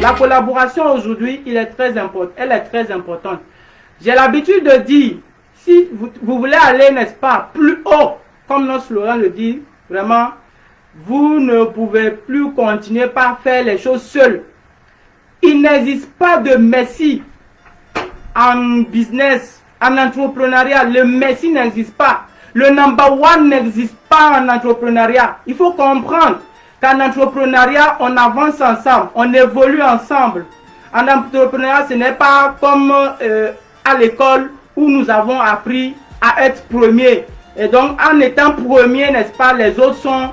La collaboration aujourd'hui, elle est très importante. J'ai l'habitude de dire, si vous voulez aller, n'est-ce pas, plus haut, comme notre slogan le dit, vraiment, vous ne pouvez plus continuer par faire les choses seuls. Il n'existe pas de messie en business, en entrepreneuriat. Le messie n'existe pas. Le number one n'existe pas en entrepreneuriat. Il faut comprendre qu'en entrepreneuriat, on avance ensemble, on évolue ensemble. En entrepreneuriat, ce n'est pas comme à l'école où nous avons appris à être premier. Et donc, en étant premier, n'est-ce pas, les autres sont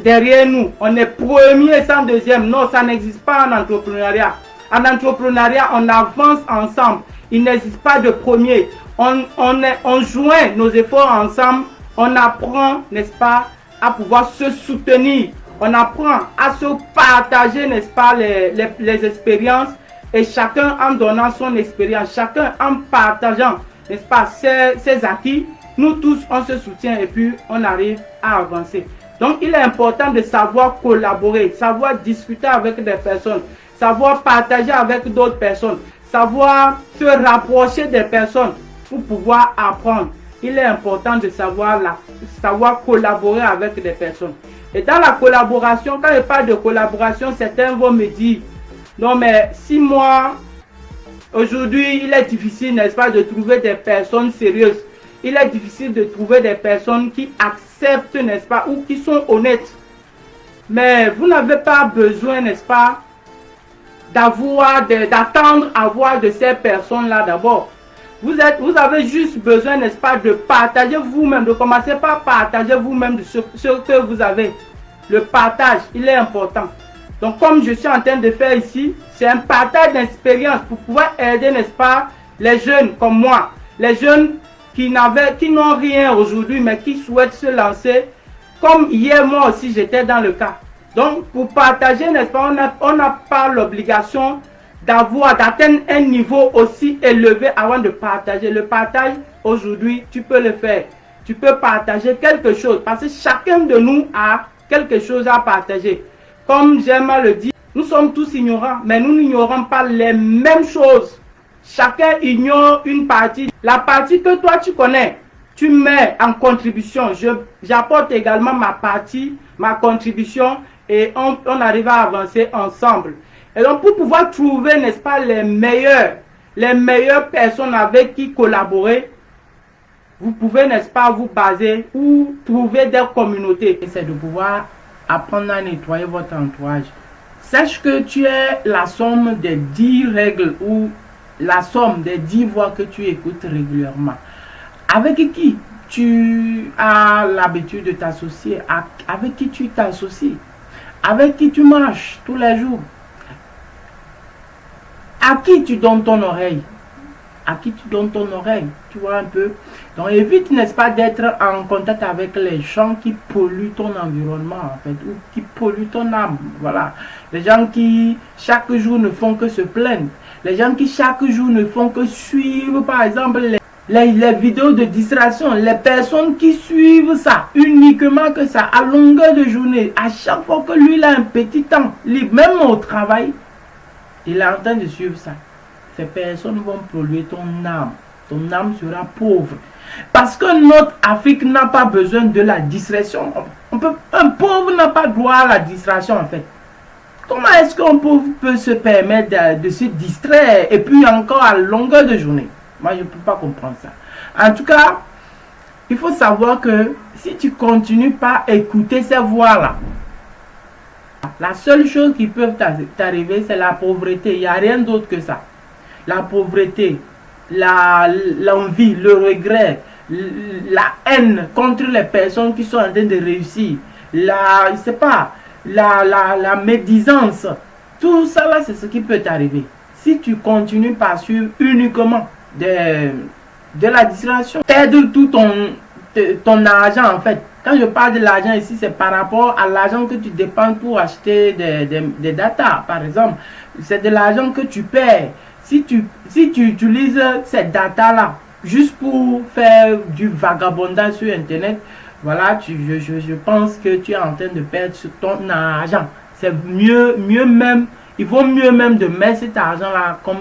derrière nous. On est premier sans deuxième. Non, ça n'existe pas en entrepreneuriat. En entrepreneuriat, on avance ensemble. Il n'existe pas de premier. On joint nos efforts ensemble. On apprend, n'est-ce pas, à pouvoir se soutenir. On apprend à se partager, n'est-ce pas, les expériences. Et chacun en donnant son expérience, chacun en partageant, n'est-ce pas, ses acquis, nous tous, on se soutient et puis on arrive à avancer. Donc, il est important de savoir collaborer, savoir discuter avec des personnes, savoir partager avec d'autres personnes, savoir se rapprocher des personnes pour pouvoir apprendre. Il est important de savoir collaborer avec des personnes. Et dans la collaboration, quand je parle de collaboration, certains vont me dire, non mais si moi, aujourd'hui, il est difficile, n'est-ce pas, de trouver des personnes sérieuses. Il est difficile de trouver des personnes qui acceptent, n'est-ce pas, ou qui sont honnêtes. Mais vous n'avez pas besoin, n'est-ce pas, d'attendre à voir de ces personnes-là d'abord. Vous avez juste besoin, n'est-ce pas, de partager vous-même, de commencer par partager vous-même ce que vous avez. Le partage, il est important. Donc, comme je suis en train de faire ici, c'est un partage d'expérience pour pouvoir aider, n'est-ce pas, les jeunes comme moi, les jeunes qui n'ont rien aujourd'hui, mais qui souhaitent se lancer. Comme hier, moi aussi, j'étais dans le cas. Donc, pour partager, n'est-ce pas, on n'a pas l'obligation d'atteindre un niveau aussi élevé avant de partager. Le partage, aujourd'hui, tu peux le faire. Tu peux partager quelque chose parce que chacun de nous a quelque chose à partager. Comme j'aime à le dire, nous sommes tous ignorants, mais nous n'ignorons pas les mêmes choses. Chacun ignore une partie. La partie que toi tu connais, tu mets en contribution. J'apporte également ma partie, ma contribution et on arrive à avancer ensemble. Et donc pour pouvoir trouver, n'est-ce pas, les meilleures personnes avec qui collaborer, vous pouvez, n'est-ce pas, vous baser ou trouver des communautés. C'est de pouvoir apprendre à nettoyer votre entourage. Sache que tu es la somme des 10 règles ou la somme des 10 voix que tu écoutes régulièrement. Avec qui tu as l'habitude de t'associer, avec qui tu t'associes, avec qui tu marches tous les jours, à qui tu donnes ton oreille, tu vois un peu. Donc évite, n'est-ce pas, d'être en contact avec les gens qui polluent ton environnement en fait, ou qui polluent ton âme, voilà. Les gens qui chaque jour ne font que se plaindre, les gens qui chaque jour ne font que suivre par exemple les vidéos de distraction, les personnes qui suivent ça, uniquement que ça, à longueur de journée, à chaque fois que lui il a un petit temps libre, même au travail, il est en train de suivre ça. Ces personnes vont polluer ton âme sera pauvre. Parce que notre Afrique n'a pas besoin de la distraction. Un pauvre n'a pas droit à la distraction en fait. Comment est-ce qu'un pauvre peut se permettre de se distraire et puis encore à longueur de journée? Moi, je ne peux pas comprendre ça. En tout cas, il faut savoir que si tu continues pas à écouter ces voix-là, la seule chose qui peut t'arriver, c'est la pauvreté. Il n'y a rien d'autre que ça. La pauvreté, l'envie, le regret, la haine contre les personnes qui sont en train de réussir, la médisance, tout ça là, c'est ce qui peut t'arriver. Si tu continues par suivre uniquement de la distraction, t'aides tout ton argent en fait. Quand je parle de l'argent ici, c'est par rapport à l'argent que tu dépenses pour acheter des data, par exemple. C'est de l'argent que tu perds. Si tu utilises ces data-là juste pour faire du vagabondage sur Internet, voilà, je pense que tu es en train de perdre ton argent. C'est mieux même il vaut mieux même de mettre cet argent-là comme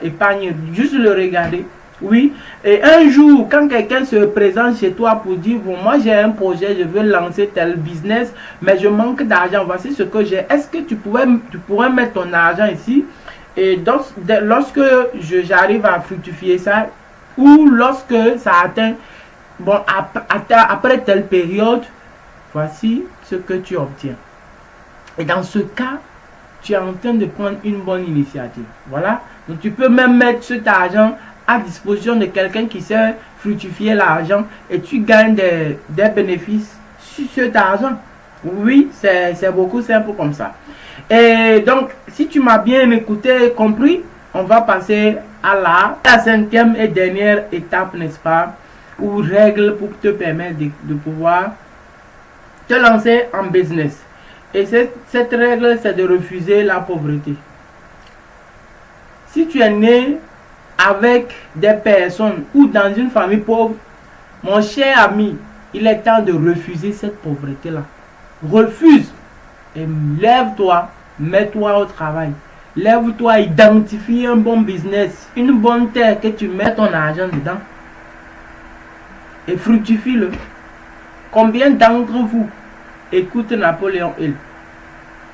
épargne, juste le regarder. Oui, et un jour, quand quelqu'un se présente chez toi pour dire, bon, moi j'ai un projet, je veux lancer tel business, mais je manque d'argent, voici ce que j'ai. Est-ce que tu pourrais mettre ton argent ici? Et donc, lorsque j'arrive à fructifier ça, ou lorsque ça atteint, bon, après telle période, voici ce que tu obtiens. Et dans ce cas, tu es en train de prendre une bonne initiative. Voilà. Donc, tu peux même mettre cet argent à disposition de quelqu'un qui sait fructifier l'argent et tu gagnes des bénéfices sur cet argent. Oui, c'est beaucoup simple comme ça. Et donc, si tu m'as bien écouté et compris, on va passer à la 5e et dernière étape, n'est-ce pas, ou règle pour te permettre de pouvoir te lancer en business. Et cette règle, c'est de refuser la pauvreté. Si tu es né avec des personnes ou dans une famille pauvre, mon cher ami, il est temps de refuser cette pauvreté-là. Refuse et lève-toi, mets-toi au travail. Lève-toi, identifie un bon business, une bonne terre que tu mets ton argent dedans et fructifie-le. Combien d'entre vous écoutent Napoléon Hill?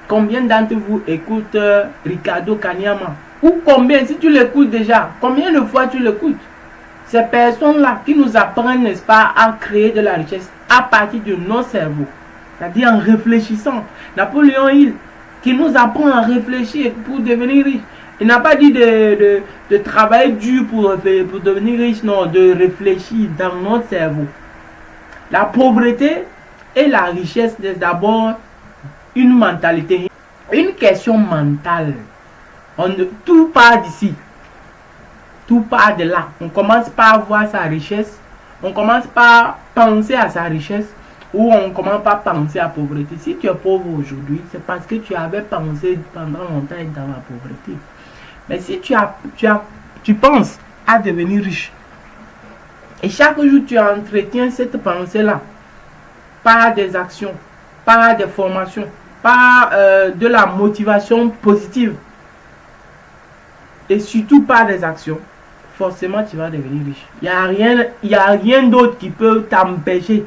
Combien d'entre vous écoutent Ricardo Kanyama? Ou combien, si tu l'écoutes déjà, combien de fois tu l'écoutes? Ces personnes-là qui nous apprennent, n'est-ce pas, à créer de la richesse à partir de nos cerveaux. C'est-à-dire en réfléchissant. Napoléon Hill, qui nous apprend à réfléchir pour devenir riche. Il n'a pas dit de travailler dur pour devenir riche, non, de réfléchir dans notre cerveau. La pauvreté et la richesse, c'est d'abord une mentalité, une question mentale. Tout part d'ici. Tout part de là. On commence par voir sa richesse. On commence par penser à sa richesse. Ou on commence par penser à la pauvreté. Si tu es pauvre aujourd'hui, c'est parce que tu avais pensé pendant longtemps être dans la pauvreté. Mais si tu penses à devenir riche, et chaque jour tu entretiens cette pensée-là, par des actions, par des formations, par de la motivation positive, et surtout par des actions, forcément tu vas devenir riche. Il n'y a rien d'autre qui peut t'empêcher,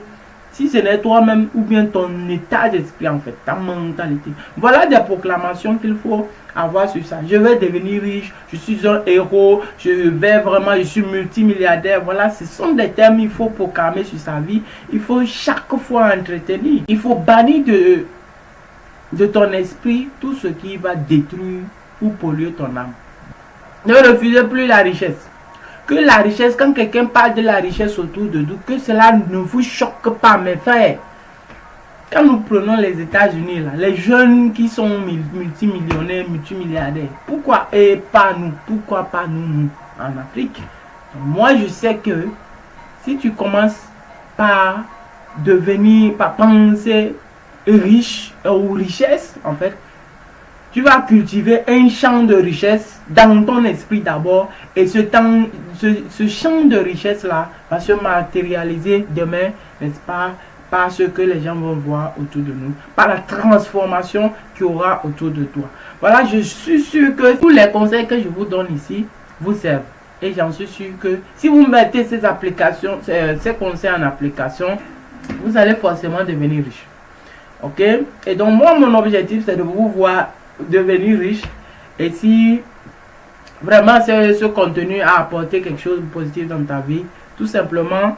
si ce n'est toi-même ou bien ton état d'esprit en fait, ta mentalité. Voilà des proclamations qu'il faut avoir sur ça. Je vais devenir riche, je suis un héros, je suis multimilliardaire. Voilà, ce sont des termes qu'il faut proclamer sur sa vie. Il faut chaque fois entretenir. Il faut bannir de ton esprit tout ce qui va détruire ou polluer ton âme. Ne refusez plus la richesse. Que la richesse, quand quelqu'un parle de la richesse autour de nous, que cela ne vous choque pas, mes frères. Quand nous prenons les États-Unis, les jeunes qui sont multimillionnaires, multimilliardaires, pourquoi et pas nous? Pourquoi pas nous en Afrique? Moi, je sais que si tu commences par penser riche ou richesse, en fait, tu vas cultiver un champ de richesse dans ton esprit d'abord. Et ce champ de richesse-là va se matérialiser demain, n'est-ce pas, par ce que les gens vont voir autour de nous, par la transformation qu'il y aura autour de toi. Voilà, je suis sûr que tous les conseils que je vous donne ici vous servent. Et j'en suis sûr que si vous mettez ces conseils en application, vous allez forcément devenir riche. Ok? Et donc moi, mon objectif, c'est de vous voir devenir riche. Et si vraiment ce contenu a apporté quelque chose de positif dans ta vie, tout simplement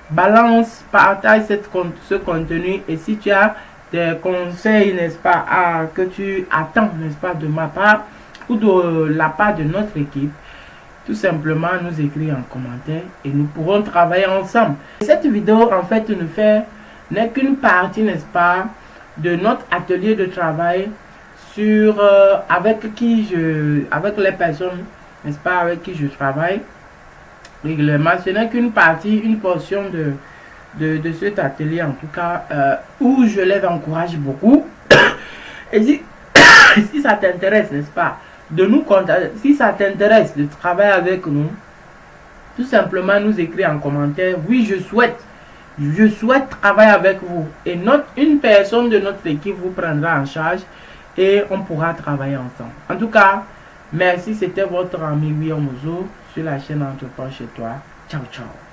balance, partage ce contenu. Et si tu as des conseils, n'est-ce pas, que tu attends, n'est-ce pas, de ma part ou de la part de notre équipe, tout simplement nous écrire en commentaire et nous pourrons travailler ensemble. Cette vidéo en fait n'est qu'une partie, n'est-ce pas, de notre atelier de travail avec les personnes, n'est-ce pas, avec qui je travaille régulièrement. Ce n'est qu'une partie, une portion de cet atelier en tout cas, où je les encourage beaucoup. Et si ça t'intéresse, n'est-ce pas, de nous contacter, si ça t'intéresse de travailler avec nous, tout simplement nous écrire en commentaire, oui, je souhaite travailler avec vous. Et une personne de notre équipe vous prendra en charge et on pourra travailler ensemble. En tout cas, merci, c'était votre ami William Ozo sur la chaîne Entreprends chez toi. Ciao, ciao.